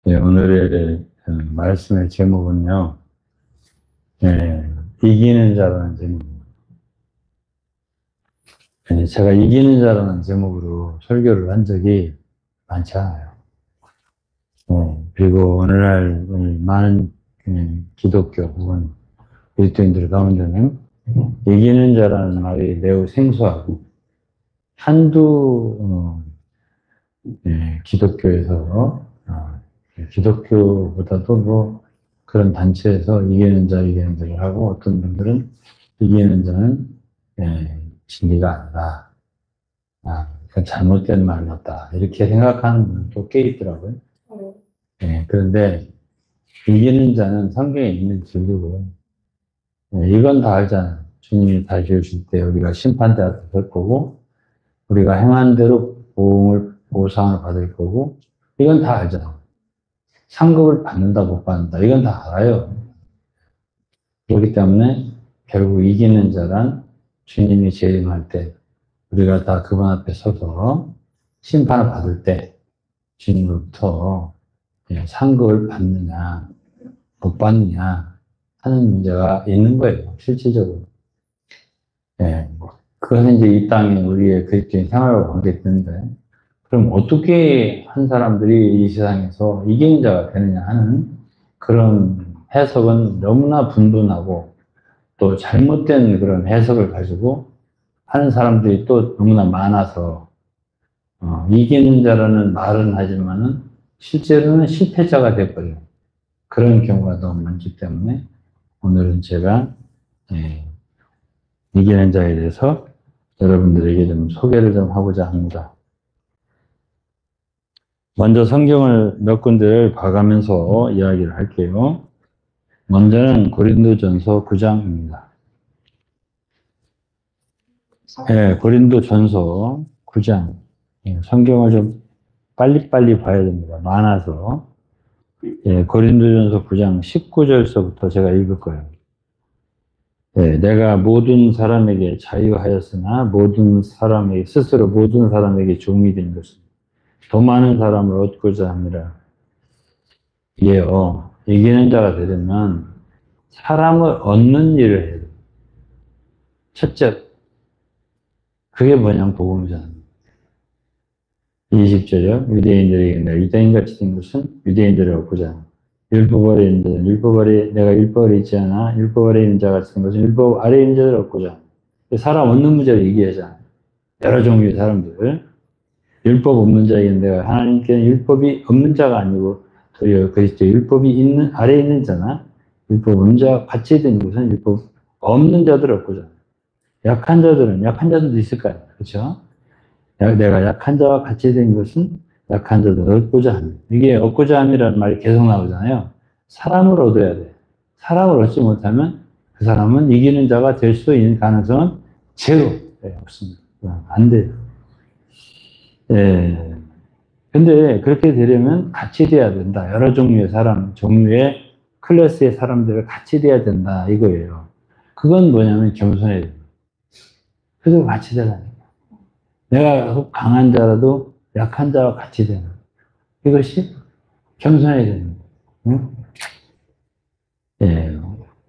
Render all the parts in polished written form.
예, 오늘의 말씀의 제목은요, 이기는 자라는 제목입니다. 제가 이기는 자라는 제목으로 설교를 한 적이 많지 않아요. 그리고 오늘날 많은 기독교 혹은 그리스도인들 가운데는 이기는 자라는 말이 매우 생소하고 한두 기독교에서 기독교보다도 뭐 그런 단체에서 이기는 자를 하고 어떤 분들은 이기는 자는 진리가 아니다. 그건 잘못된 말이었다. 이렇게 생각하는 분도 꽤 있더라고요. 그런데 이기는 자는 성경에 있는 진리고 이건 다 알잖아요. 주님이 다시 오실 때 우리가 심판대 앞에 설 거고 우리가 행한 대로 보상을 받을 거고 이건 다 알잖아요. 상급을 받는다 못 받는다 이건 다 알아요. 그렇기 때문에 결국 이기는 자란 주님이 재림할 때 우리가 다 그분 앞에 서서 심판을 받을 때 주님으로부터 상급을 받느냐 못 받느냐 하는 문제가 있는 거예요. 실질적으로. 그것은 이제 이 땅에 우리의 그리스도인 생활과 관계되는데 그럼 어떻게 한 사람들이 이 세상에서 이기는 자가 되느냐 하는 그런 해석은 너무나 분분하고 또 잘못된 그런 해석을 가지고 하는 사람들이 또 너무나 많아서 이기는 자라는 말은 하지만은 실제로는 실패자가 돼버려요. 그런 경우가 너무 많기 때문에 오늘은 제가 이기는 자에 대해서 여러분들에게 좀 소개를 좀 하고자 합니다. 먼저 성경을 몇 군데를 봐가면서 이야기를 할게요. 먼저는 고린도전서 9장입니다. 고린도전서 9장. 성경을 좀 빨리빨리 봐야 됩니다. 많아서. 고린도전서 9장 19절서부터 제가 읽을 거예요. 내가 모든 사람에게 자유하였으나 모든 사람에게 스스로 모든 사람에게 종이 된 것은 더 많은 사람을 얻고자 합니다. 이게요, 이기는 자가 되려면 사람을 얻는 일을 해야 돼요. 첫째, 그게 뭐냐면 복음이잖아요. 20절이요. 유대인들에게 내가 유대인같이 된 것은 유대인들을 얻고자 합니다. 율법 아래 있는 자는 내가 율법 아래 있지 않아 율법 아래 있는 자 같은 것은 율법 아래 있는 자를 얻고자 합니다. 사람 얻는 문제를 얘기하잖아요. 여러 종류의 사람들. 율법 없는 자에게는 내가 하나님께는 율법이 없는 자가 아니고 도리어 그리스도 율법이 아래 있는 자나 율법 없는 자와 같이 된 것은 율법 없는 자들을 얻고자 합니다. 약한 자들도 있을 거예요. 그렇죠? 내가 약한 자와 같이 된 것은 약한 자들을 얻고자 합니다. 이게 얻고자 함이라는 말이 계속 나오잖아요. 사람을 얻어야 돼요. 사람을 얻지 못하면 그 사람은 이기는 자가 될 수 있는 가능성은 제로. 없습니다. 안 돼요. 근데 그렇게 되려면 같이 돼야 된다. 여러 종류의 종류의 클래스의 사람들을 같이 돼야 된다. 이거예요. 그건 뭐냐면 겸손해야 됩니다. 그래서 같이 되라니까. 내가 강한 자라도 약한 자와 같이 되는. 이것이 겸손해야 됩니다. 응?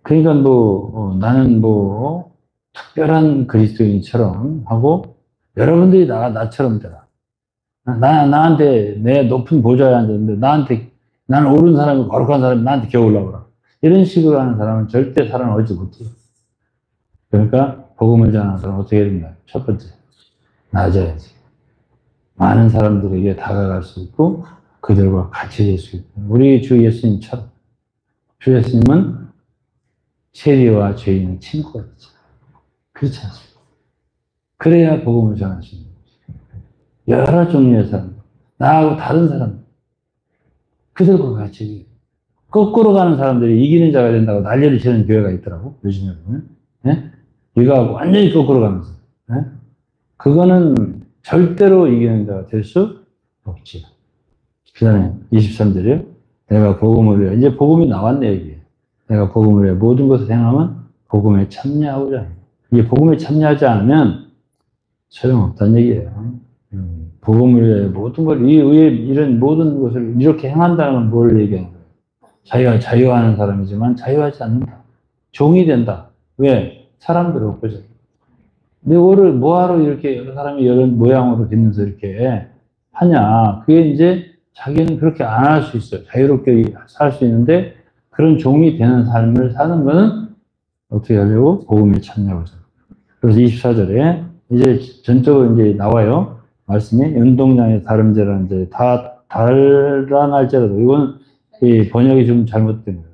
그러니까 나는 특별한 그리스도인처럼 하고 여러분들이 나처럼 되라. 나한테 내 높은 보좌에 앉았는데 나는 옳은 사람이 거룩한 사람이 나한테 겨우 올라오라. 이런 식으로 하는 사람은 절대 사람을 얻지 못해요. 그러니까 복음을 전하는 사람은 어떻게 해야 된다? 첫 번째, 낮아야지. 많은 사람들에게 다가갈 수 있고 그들과 같이 될 수 있고 우리 주 예수님처럼 주 예수님은 세리와 죄인은 친구가 되죠. 그렇지 않습니까? 그래야 복음을 전할 수 있는 거죠. 여러 종류의 사람, 나하고 다른 사람, 그들과 같이 거꾸로 가는 사람들이 이기는 자가 된다고 난리를 치는 교회가 있더라고. 요즘에 보면. 이거 완전히 거꾸로 가면서. 그거는 절대로 이기는 자가 될 수 없지. 그 다음에 23절이요. 내가 복음을 위해, 이제 복음이 나왔네, 여기에. 내가 복음을 위해 모든 것을 행하면 복음에 참여하고자 합니다. 이게 복음에 참여하지 않으면 소용없다는 얘기예요. 복음을 위해 모든 걸, 이런 모든 것을 이렇게 행한다는 건 뭘 얘기하는 거예요? 자유하는 사람이지만 자유하지 않는다. 종이 된다. 왜? 사람들 엊그저. 너를 뭐하러 이렇게 여러 사람이 여러 모양으로 되면서 이렇게 하냐. 그게 이제 자기는 그렇게 안 할 수 있어요. 자유롭게 살 수 있는데 그런 종이 되는 삶을 사는 거는 어떻게 하려고? 복음을 찾냐고. 그래서 24절에 이제 전적으로 이제 나와요. 말씀이 운동장의 다름질하는 이제 다 달란할지라도 이거는 이 번역이 좀 잘못된 거예요.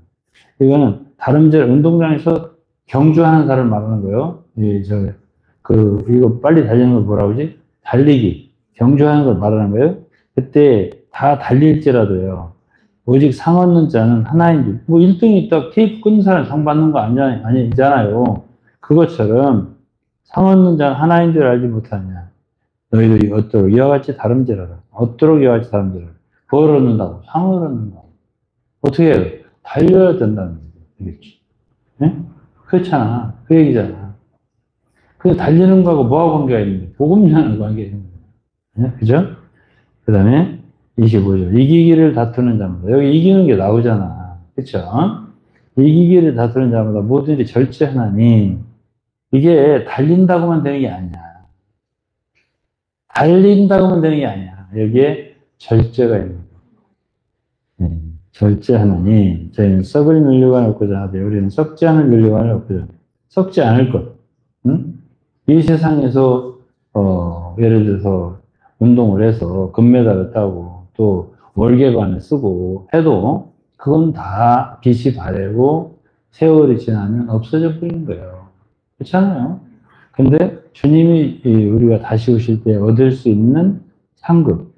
이거는 다름질 운동장에서 경주하는 사람을 말하는 거예요. 이거 빨리 달리는 걸 뭐라고 하지? 달리기, 경주하는 걸 말하는 거예요. 그때 다 달릴지라도요. 오직 상 얻는 자는 하나인지, 뭐 1등이 딱 테이프 끊는 사람 상 받는 거 아니잖아요. 그것처럼 상 얻는 자는 하나인 줄 알지 못하냐. 너희들이 어도록 이와 같이 다름질하라. 어도록 이와 같이 다름질하라. 벌을 얻는다고, 상을 얻는다고. 어떻게 해요? 달려야 된다는 얘기겠지. 네? 그렇잖아. 그 얘기잖아. 그 달리는 거하고 뭐하고 관계가 있는데? 복음이라는 관계가 있는 거예요. 네? 그죠? 그 다음에 25절. 이기기를 다투는 자마다. 여기 이기는 게 나오잖아. 그쵸? 이기기를 다투는 자마다 뭐든지 절제하나니 이게 달린다고만 되는 게 아니야. 달린다고만 되는 게 아니야. 여기에 절제가 있는 거야. 절제하나니 저희는 썩을 면류관을 얻고자 하되 우리는 썩지 않을 면류관을 얻고자 하되 썩지 않을 것. 응? 이 세상에서 예를 들어서 운동을 해서 금메달을 따고 또 월계관을 쓰고 해도 그건 다 빛이 바래고 세월이 지나면 없어져 버리는 거예요. 그렇잖아요. 근데 주님이 우리가 다시 오실 때 얻을 수 있는 상급,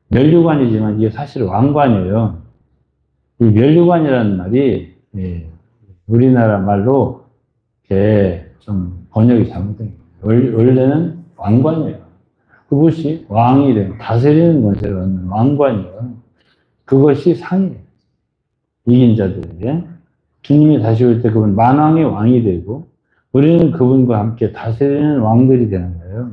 면류관이지만 이게 사실 왕관이에요. 이 면류관이라는 말이 우리나라 말로 이렇게 좀 번역이 잘못된 거예요. 원래는 왕관이에요. 그것이 왕이 되고 다스리는 권세를 얻는 왕관이에요. 그것이 상이에요. 이긴 자들에게. 주님이 다시 올 때 그분 만왕의 왕이 되고 우리는 그분과 함께 다스리는 왕들이 되는 거예요.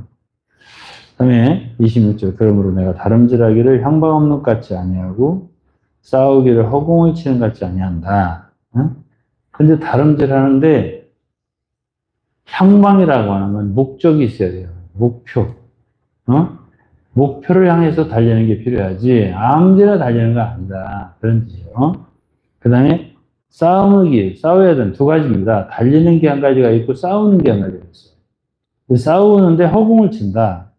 그 다음에 26절. 그러므로 내가 다름질하기를 향방 없는 것 같지 아니하고 싸우기를 허공을 치는 것 같지 아니한다. 응? 근데 다름질하는데 향방이라고 하는 건 목적이 있어야 돼요. 목표. 목표를 향해서 달리는 게 필요하지 아무데나 달리는 거 아니다. 그런 뜻이에요. 그 다음에 싸워야 되는 두 가지입니다. 달리는 게 한 가지가 있고 싸우는 게 한 가지가 있어요. 싸우는데 허공을 친다.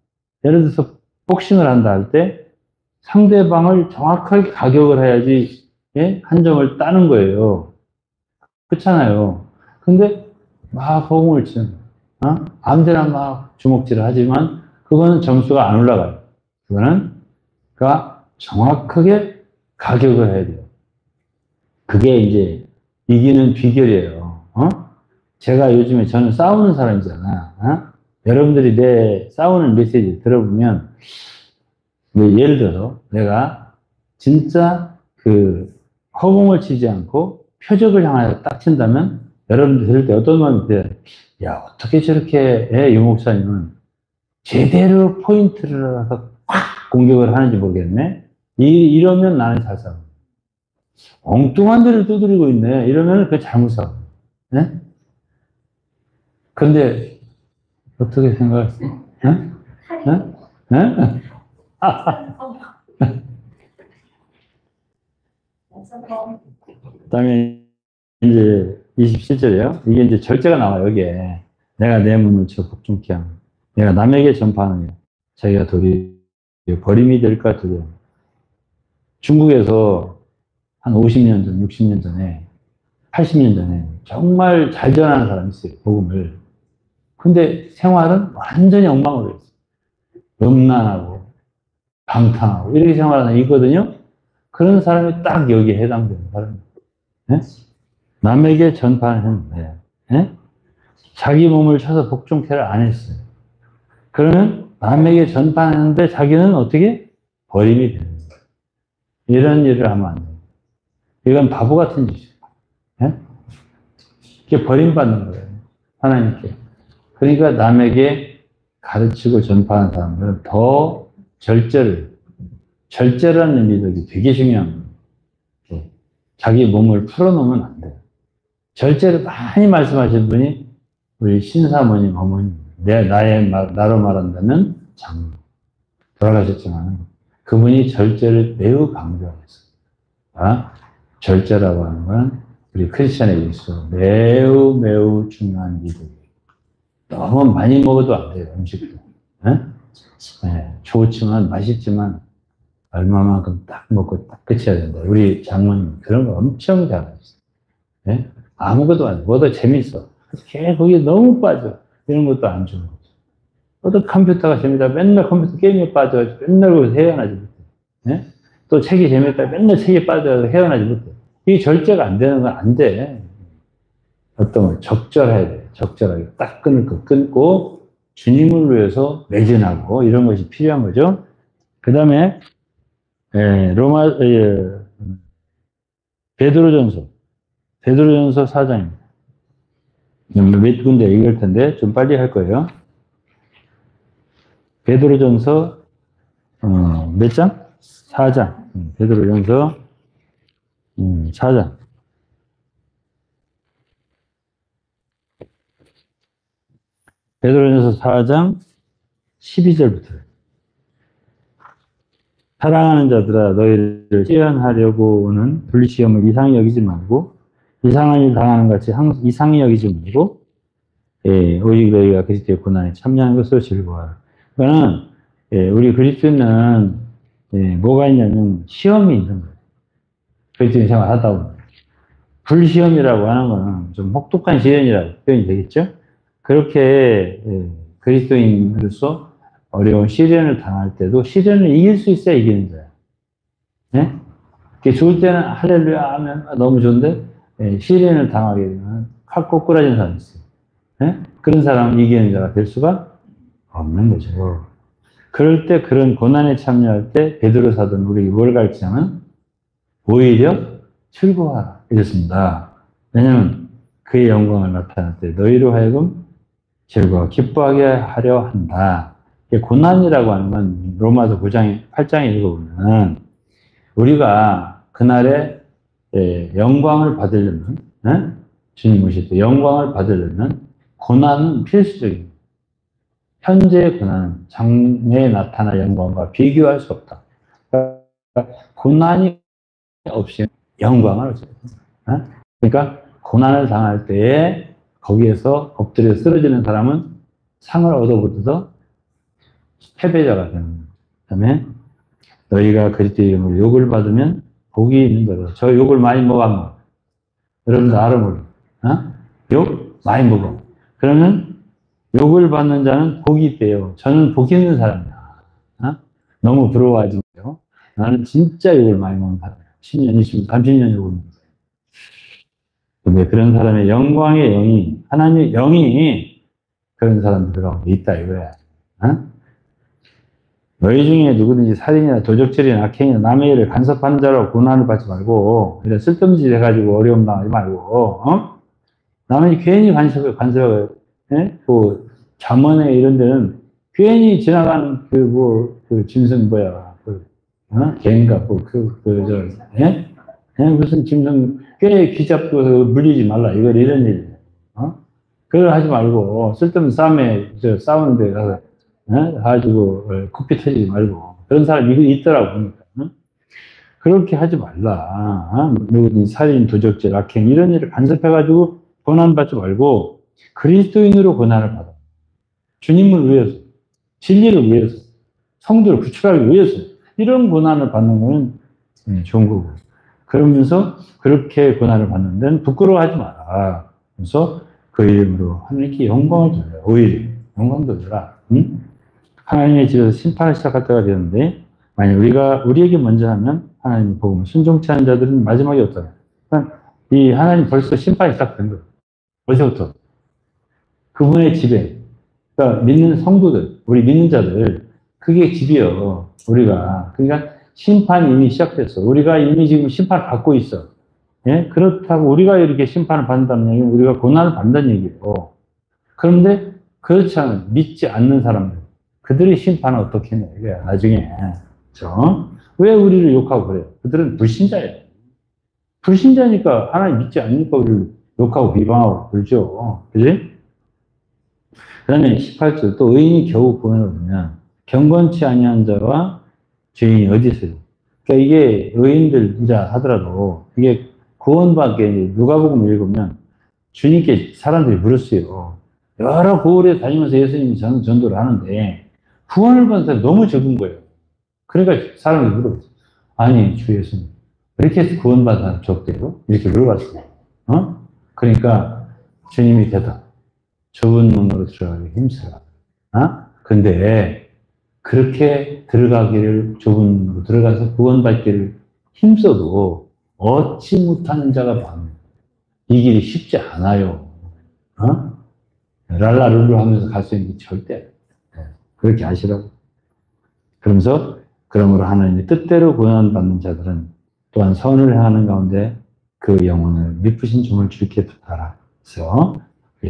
예를 들어서 복싱을 한다 할 때 상대방을 정확하게 가격을 해야지 한 점을 따는 거예요. 그렇잖아요. 근데 막 허공을 치는 아무데나 막 주먹질을 하지만 그거는 점수가 안 올라가요. 그거는 정확하게 가격을 해야 돼요. 그게 이제 이기는 비결이에요. 제가 요즘에 저는 싸우는 사람이잖아. 여러분들이 내 싸우는 메시지 들어보면 예를 들어서 내가 진짜 그 허공을 치지 않고 표적을 향하여 딱 친다면 여러분들 들을 때 어떤 마음이 들어요? 야, 어떻게 저렇게 유 목사님은 제대로 포인트를 해서 꽉 공격을 하는지 모르겠네. 이러면 나는 잘 싸워. 엉뚱한 데를 두드리고 있네. 이러면 그게 잘못 싸워. 네? 근데 어떻게 생각하세요? 네? 네? 네? 그다음에 이제 27절이에요. 이게 이제 절제가 나와요. 여기에 내가 내 문을 쳐 복종케 하면 내가 남에게 전파하는 게 자기가 도리어 버림이 될까 두려워. 중국에서 한 50년 전, 60년 전에, 80년 전에 정말 잘 전하는 사람이 있어요. 복음을. 근데 생활은 완전히 엉망으로 했어요. 음란하고 방탕하고 이렇게 생활하는 사람이 있거든요. 그런 사람이 딱 여기에 해당되는 사람이에요. 네? 남에게 전파하는데 자기 몸을 쳐서 복종케를 안 했어요. 그러면 남에게 전파하는데 자기는 어떻게? 버림이 되는 거예요. 이런 일을 하면 안 돼요. 이건 바보 같은 짓이에요. 네? 이게 버림받는 거예요. 하나님께. 그러니까 남에게 가르치고 전파하는 사람들은 더 절제라는 미덕이 되게 중요한 거예요. 자기 몸을 풀어놓으면 안 돼요. 절제를 많이 말씀하신 분이 우리 신사모님 어머니, 나로 말한다면 장모. 돌아가셨지만 그분이 절제를 매우 강조하셨어요. 아, 절제라고 하는 건 우리 크리스천에게 있어 매우 매우 중요한 미덕이에요. 너무 많이 먹어도 안 돼요, 음식도. 네, 좋지만, 맛있지만, 얼마만큼 딱 먹고 딱 끝이어야 된다. 우리 장모님 그런 거 엄청 잘하셨어요. 네? 아무것도 안 돼. 뭐도 재밌어. 거기에 너무 빠져. 이런 것도 안 좋은 거죠. 또 컴퓨터가 재밌다. 맨날 컴퓨터 게임에 빠져가지고 맨날 거기서 헤어나지 못해. 네? 또 책이 재밌다. 맨날 책에 빠져서 헤어나지 못해. 이게 절제가 안 되는 건 안 돼. 어떤 걸 적절해야 돼. 적절하게 딱 끊을 거 끊고 주님을 위해서 매진하고 이런 것이 필요한 거죠. 그 다음에 베드로전서 4장입니다. 몇 군데 얘기할 텐데 좀 빨리 할 거예요. 베드로전서 몇 장? 4장. 베드로전서 4장. 베드로전서 4장 12절부터. 사랑하는 자들아 너희를 시련하려고는 불시험을 이상히 여기지 말고 이상한 일 당하는 같이 이상히 여기지 말고 오직 너희가 그리스도의 고난에 참여하는 것으로 즐거워하라. 그러니까 우리 그리스도는 뭐가 있냐면 시험이 있는 거예요. 그리스도인 생활 하다 보면 불시험이라고 하는 거는 좀 혹독한 시련이라고 표현이 되겠죠. 그렇게 그리스도인으로서 어려운 시련을 당할 때도 시련을 이길 수 있어야 이기는 거예요. 네? 좋을 때는 할렐루야 하면 너무 좋은데 시련을 당하게 되면 칼 꼬꾸라진 사람이 있어요. 네? 그런 사람은 이기는 자가 될 수가 없는 거죠. 그럴 때 그런 고난에 참여할 때 베드로 사도는 우리에게 뭘 가르치냐면 오히려 즐거워하라 이랬습니다. 왜냐하면 그의 영광을 나타낼 때 너희로 하여금 즐거워 기뻐하게 하려 한다. 고난이라고 하는 건 로마서 9장 8장에 읽어보면 우리가 그날에 영광을 받으려면 주님 오실 때 영광을 받으려면 고난은 필수적입니다. 현재의 고난은 장래에 나타날 영광과 비교할 수 없다. 그러니까 고난이 없이 영광을 얻어야 된다. 그러니까 고난을 당할 때에 거기에서 엎드려 쓰러지는 사람은 상을 얻어보고도 패배자가 되는 거예요. 그 다음에 너희가 그리스도의 이름으로 욕을 받으면 복이 있는 거죠. 저 욕을 많이 먹어. 여러분도 알아 모르. 욕 많이 먹어. 그러면 욕을 받는 자는 복이 있대요. 저는 복 있는 사람이야. 너무 부러워하지 마요. 나는 진짜 욕을 많이 먹는 사람이야. 10년, 20년, 30년 욕을 먹는 사람. 근데 그런 사람의 영광의 영이, 하나님의 영이 그런 사람들 가운데 있다 이거야. 너희 중에 누구든지 살인이나 도적질이나 악행이나 남의 일을 간섭하는 자로 고난을 받지 말고 이런 쓸데없는 짓 해가지고 어려움 당하지 말고 남의 괜히 간섭하고 그 잠언에 이런 데는 괜히 지나가는 그 짐승 뭐야 개인가 무슨 짐승 꽤 귀잡고 물리지 말라 이걸 이런 일 그걸 하지 말고 쓸데없는 싸우는데 가서 가지고 코피 터지지 말고 그런 사람이 있더라고 보니까 그렇게 하지 말라. 누구든지 살인, 도적질, 악행 이런 일을 간섭해가지고 고난받지 말고 그리스도인으로 고난을 받아. 주님을 위해서, 진리를 위해서, 성도를 구출하기 위해서 이런 고난을 받는 것은 좋은 거고. 그러면서 그렇게 고난을 받는 데는 부끄러워하지 마라. 그래서 그 이름으로 하나님께 영광을 돌려. 오히려 영광 돌려라. 하나님의 집에서 심판을 시작할 때가 되는데 만약 우리에게 먼저 하면 하나님 복음을 순종치 않은 자들은 마지막에 어떠냐. 그러니까 이 하나님 벌써 심판이 시작된 거예요. 어디서부터? 그분의 집에 그러니까 믿는 성도들, 우리 믿는 자들 그게 집이요. 우리가 그러니까 심판이 이미 시작됐어. 우리가 이미 지금 심판을 받고 있어. 예? 그렇다고 우리가 이렇게 심판을 받는다는 얘기는 우리가 고난을 받는다는 얘기예요. 그런데 그렇지 않은 믿지 않는 사람들 그들의 심판은 어떻게 해? 이게 나중에. 그죠? 왜 우리를 욕하고 그래요? 그들은 불신자예요. 불신자니까 하나님 믿지 않으니까 우리를 욕하고 비방하고 그러죠. 그지? 그 다음에 18절 또 의인이 겨우 구원을 얻으면 경건치 아니한 자와 죄인이 어디 있어요? 그러니까 이게 의인들이라 하더라도 이게 구원받게 누가복음 읽으면 주님께 사람들이 물었어요. 여러 고을에 다니면서 예수님이 전도를 하는데 구원을 받은 사람이 너무 적은 거예요. 그러니까 사람들이 물어봤어요. 아니 주 예수님 왜 이렇게 구원받은 사람 적대요? 이렇게 물어봤어요. 그러니까 주님이 대답. 좁은 문으로 들어가기 힘쓰라. 근데 그렇게 들어가기를 좁은 문으로 들어가서 구원받기를 힘써도 얻지 못하는 자가 많아요. 이 길이 쉽지 않아요. 랄라룰루 하면서 갈 수 있는 게 절대 그렇게 하시라고. 그러면서 그러므로 하나님의 뜻대로 구원받는 자들은 또한 선을 행하는 가운데 그 영혼을 미쁘신 종을 주께 부탁하라. 그래서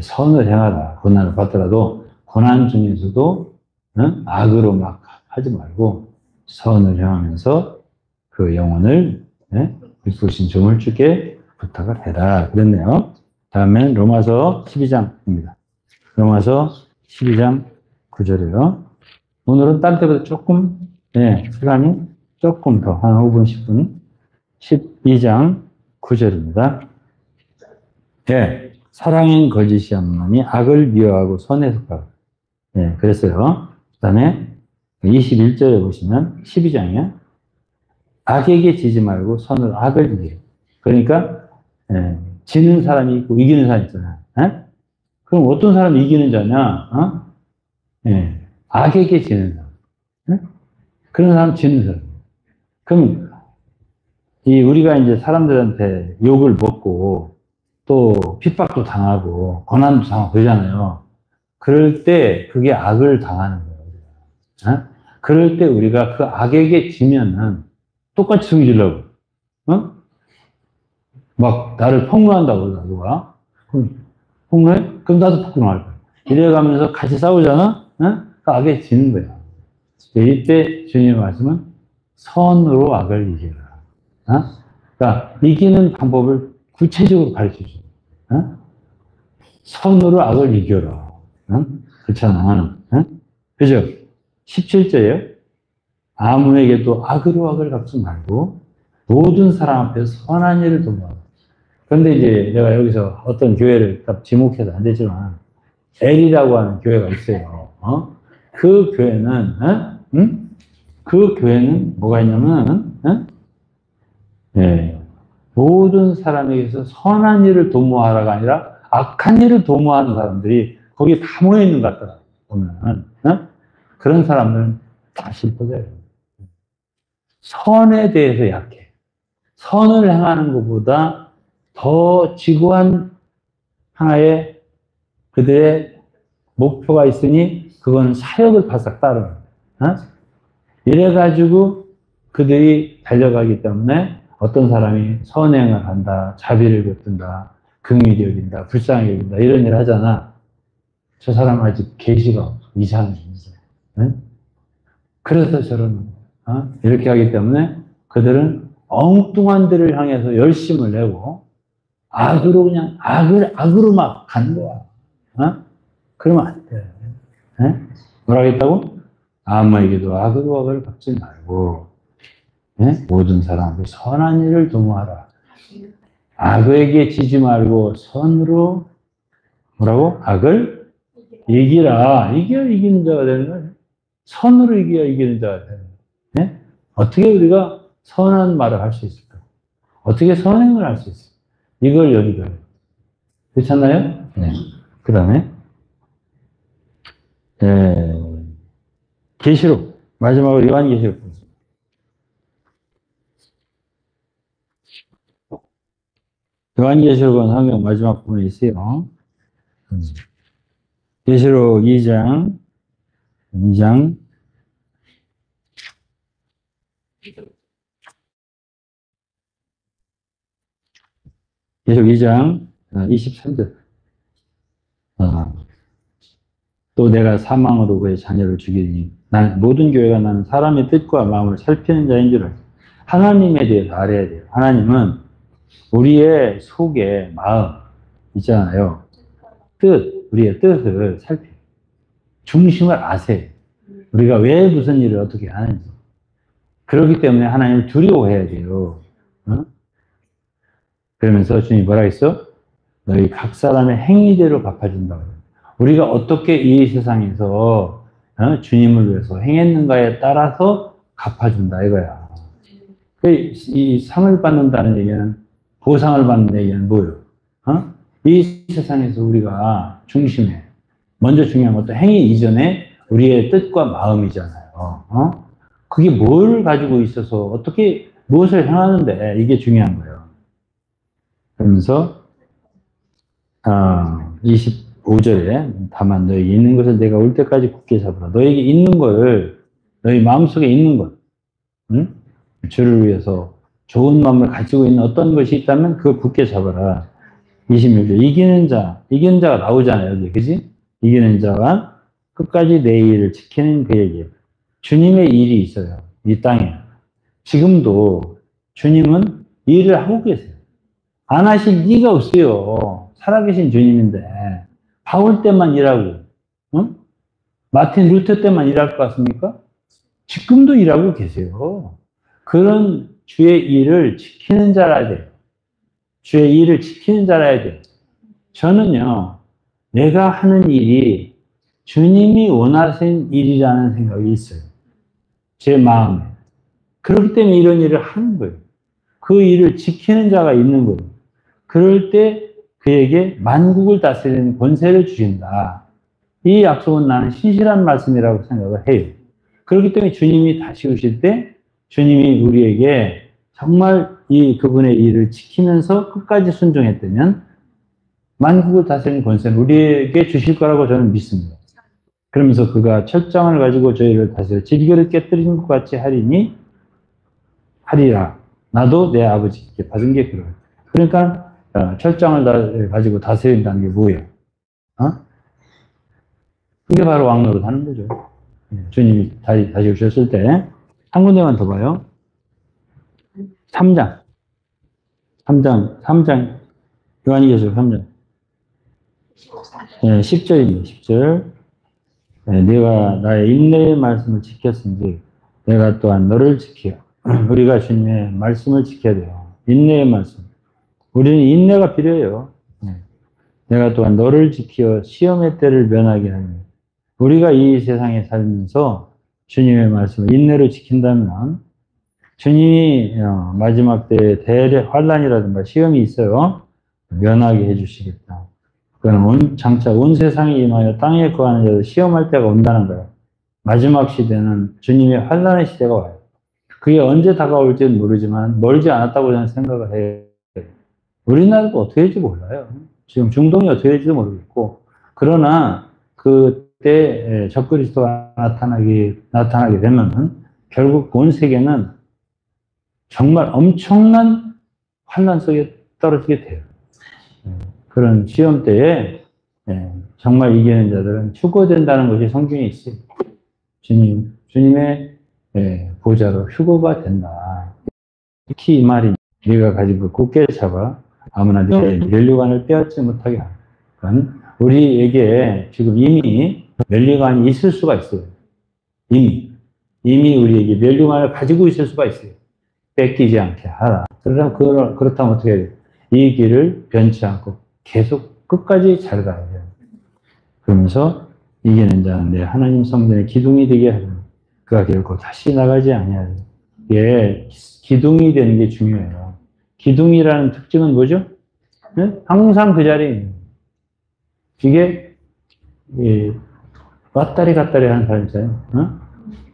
선을 행하라. 고난을 받더라도 고난 중에서도 악으로 막 하지 말고 선을 행하면서 그 영혼을 미쁘신 종을 주께 부탁을 해라. 그랬네요. 다음엔 로마서 12장입니다. 로마서 12장 9절이에요. 오늘은 딴 때보다 조금 시간이 조금 더 한 5분 10분 12장 9절입니다. 사랑엔 거짓이 없나니 악을 미워하고 선에 속하라. 그랬어요. 그 다음에 21절에 보시면 12장이요. 악에게 지지 말고 선으로 악을 이기라. 그러니까 지는 사람이 있고 이기는 사람이 있잖아요. 그럼 어떤 사람이 이기는 자냐? 악에게 지는 사람. 그런 사람 지는 사람. 그럼 우리가 이제 사람들한테 욕을 먹고 또 핍박도 당하고 고난도 당하고 그러잖아요. 그럴 때 그게 악을 당하는 거예요. 그럴 때 우리가 그 악에게 지면은 똑같이 승질려고. 막 나를 폭로한다고 누가. 폭로해? 그럼 나도 폭로할 거야. 이래가면서 같이 싸우잖아? 그 악에 지는 거야. 이때 주님의 말씀은 선으로 악을 이겨라. 그러니까 이기는 방법을 구체적으로 가르쳐 줘요. 선으로 악을 이겨라. 그렇잖아. 그죠? 17절이에요. 아무에게도 악으로 악을 갚지 말고 모든 사람 앞에서 선한 일을 도모하라. 그런데 이제 내가 여기서 어떤 교회를 딱 지목해서 안 되지만 L이라고 하는 교회가 있어요. 그 교회는 그 교회는 뭐가 있냐면 모든 사람에게서 선한 일을 도모하라가 아니라 악한 일을 도모하는 사람들이 거기에 다 모여 있는 것 같더라. 보면 그런 사람들은 다 실패돼요. 선에 대해서 약해. 선을 행하는 것보다 더 지구한 하나의 그들의 목표가 있으니 그건 사역을 바싹 따르는 거예요. 이래가지고 그들이 달려가기 때문에 어떤 사람이 선행을 한다, 자비를 베푼다, 긍휼히 여긴다, 불쌍히 여긴다 이런 일을 하잖아. 저 사람 아직 계시가 이상해. 그래서 저런 이렇게 하기 때문에 그들은 엉뚱한 데를 향해서 열심을 내고 악으로 그냥 악으로 막 가는 거야. 그러면 안 돼. 뭐라 했다고? 아무에게도 악으로 악을 갚지 말고 모든 사람한테 선한 일을 도모하라. 악에게 지지 말고 선으로 뭐라고? 악을 이기라. 이겨야 이기는 자가 되는 거예요. 선으로 이겨야 이기는 자가 되는 거예요. 어떻게 우리가 선한 말을 할 수 있을까? 어떻게 선행을 할 수 있을까? 이걸 연결해요. 그렇잖아요? 그 다음에 계시록 마지막으로 요한계시록 보겠습니다. 요한계시록은 성경 마지막 부분에 있어요. 계시록 2장 계시록 2장 23절. 또 내가 사망으로 그의 자녀를 죽이니 모든 교회가 나는 사람의 뜻과 마음을 살피는 자인 줄 알죠. 하나님에 대해서 알아야 돼요. 하나님은 우리의 속에 마음 있잖아요. 우리의 뜻을 살펴요. 중심을 아세요. 우리가 왜 무슨 일을 어떻게 하는지. 그렇기 때문에 하나님을 두려워해야 돼요. 어? 그러면서 주님이 뭐라 했어? 너희 각 사람의 행위대로 갚아준다고. 우리가 어떻게 이 세상에서 주님을 위해서 행했는가에 따라서 갚아준다 이거야. 이 상을 받는다는 얘기는, 보상을 받는 얘기는 뭐예요? 이 세상에서 우리가 중심에 먼저 중요한 것도 행위 이전에 우리의 뜻과 마음이잖아요. 그게 뭘 가지고 있어서 어떻게 무엇을 행하는데 이게 중요한 거예요. 그러면서 25절에 다만 너에게 있는 것을 내가 올 때까지 굳게 잡으라. 너에게 있는 것을, 너희 마음속에 있는 것, 주를 위해서 좋은 마음을 가지고 있는 어떤 것이 있다면 그걸 굳게 잡아라. 26절 이기는 자가 나오잖아요. 여기, 그지? 이기는 자가 끝까지 내 일을 지키는 그에게 주님의 일이 있어요. 이 땅에. 지금도 주님은 일을 하고 계세요. 안 하실 리가 없어요. 살아계신 주님인데 바울 때만 일하고, 마틴 루터 때만 일할 것 같습니까? 지금도 일하고 계세요. 그런 주의 일을 지키는 자라야 돼요. 주의 일을 지키는 자라야 돼요. 저는요, 내가 하는 일이 주님이 원하신 일이라는 생각이 있어요. 제 마음에. 그렇기 때문에 이런 일을 하는 거예요. 그 일을 지키는 자가 있는 거예요. 그럴 때 그에게 만국을 다스리는 권세를 주신다. 이 약속은 나는 신실한 말씀이라고 생각을 해요. 그렇기 때문에 주님이 다시 오실 때 주님이 우리에게 정말 그분의 일을 지키면서 끝까지 순종했다면 만국을 다스리는 권세는 우리에게 주실 거라고 저는 믿습니다. 그러면서 그가 철장을 가지고 저희를 다스려 질그릇 깨뜨리는 것 같이 하리라. 나도 내 아버지께 받은 게 그래요. 그러니까 철장을 가지고 다스린다는 게 뭐예요? 그게 바로 왕노릇 하는 거죠. 주님이 다시 오셨을 때 한 군데만 더 봐요. 3장 요한계시록 3장 10절입니다. 10절. 네가 나의 인내의 말씀을 지켰은지 내가 또한 너를 지켜. 우리가 주님의 말씀을 지켜야 돼요. 인내의 말씀. 우리는 인내가 필요해요. 내가 또한 너를 지켜 시험의 때를 면하게 하니. 우리가 이 세상에 살면서 주님의 말씀을 인내로 지킨다면 주님이 마지막 때에 환란이라든가 시험이 있어요. 면하게 해주시겠다. 그건 장차 온 세상에 임하여 땅에 거하는 자들 시험할 때가 온다는 거예요. 마지막 시대는 주님의 환란의 시대가 와요. 그게 언제 다가올지는 모르지만 멀지 않았다고 저는 생각을 해요. 우리나라도 어떻게 될지 몰라요. 지금 중동이 어떻게 될지도 모르겠고. 그러나 그때 적그리스도가 나타나게 되면은 결국 온 세계는 정말 엄청난 환란 속에 떨어지게 돼요. 그런 시험 때에 정말 이기는 자들은 휴거된다는 것이 성경에 있어요. 주님의 보좌로 휴거가 된다. 특히 이 말이 네가 가지고 굳게 잡아 아무나 네 면류관을 빼앗지 못하게 하라. 그러니까 우리에게 지금 이미 면류관이 있을 수가 있어요. 이미 우리에게 면류관을 가지고 있을 수가 있어요. 뺏기지 않게 하라. 그렇다면 어떻게 해야 돼요? 이 길을 변치 않고 계속 끝까지 잘 가야 돼요. 그러면서 이기는 자는 내 하나님 성전의 기둥이 되게 하라. 그가 결코 다시 나가지 아니하리라. 이게 기둥이 되는 게 중요해요. 기둥이라는 특징은 뭐죠? 항상 그 자리에 있는 거예요. 이게 왔다리 갔다리 하는 사람 있잖아요.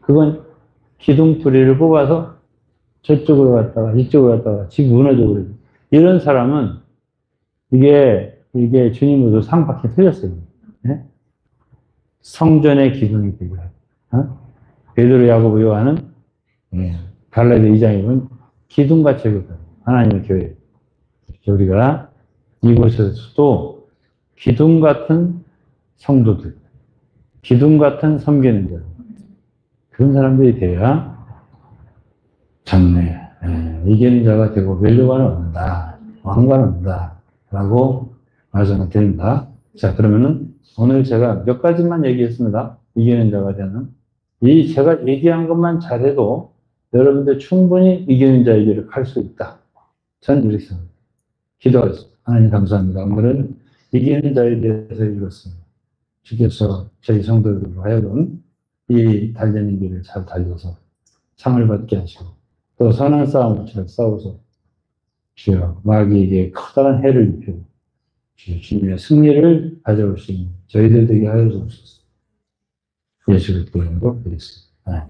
그건 기둥뿌리를 뽑아서 저쪽으로 갔다가 이쪽으로 갔다가 집 무너져 버려요. 이런 사람은 이게 주님으로도 상박히 틀렸어요. 성전의 기둥이 되게 하라. 베드로, 야고보, 요한은 갈라디아 2장에 보면 기둥같이 여겼다. 하나님의 교회. 우리가 이곳에서도 기둥 같은 성도들, 기둥 같은 섬기는 자. 그런 사람들이 돼야 장래, 이기는 자가 되고 멸류관을 얻는다. 왕관을 얻는다. 라고 말씀을 드립니다. 자, 그러면은 오늘 제가 몇 가지만 얘기했습니다. 이기는 자가 되는. 이 제가 얘기한 것만 잘해도 여러분들 충분히 이기는 자의 길을 갈 수 있다. 저는 이렇게 생각합니다. 기도하겠습니다. 하나님 감사합니다. 오늘은 이기는 자에 대해서 읽었습니다. 주께서 저희 성도들로 하여금 이 달리는 길을 잘 달려서 상을 받게 하시고 또 선한 싸움을 잘 싸워서 주여 마귀에게 커다란 해를 입히고 주님의 승리를 가져올 수 있는 저희들 되게 하여 주옵소서. 예수 그리스도로 기도드리겠습니다.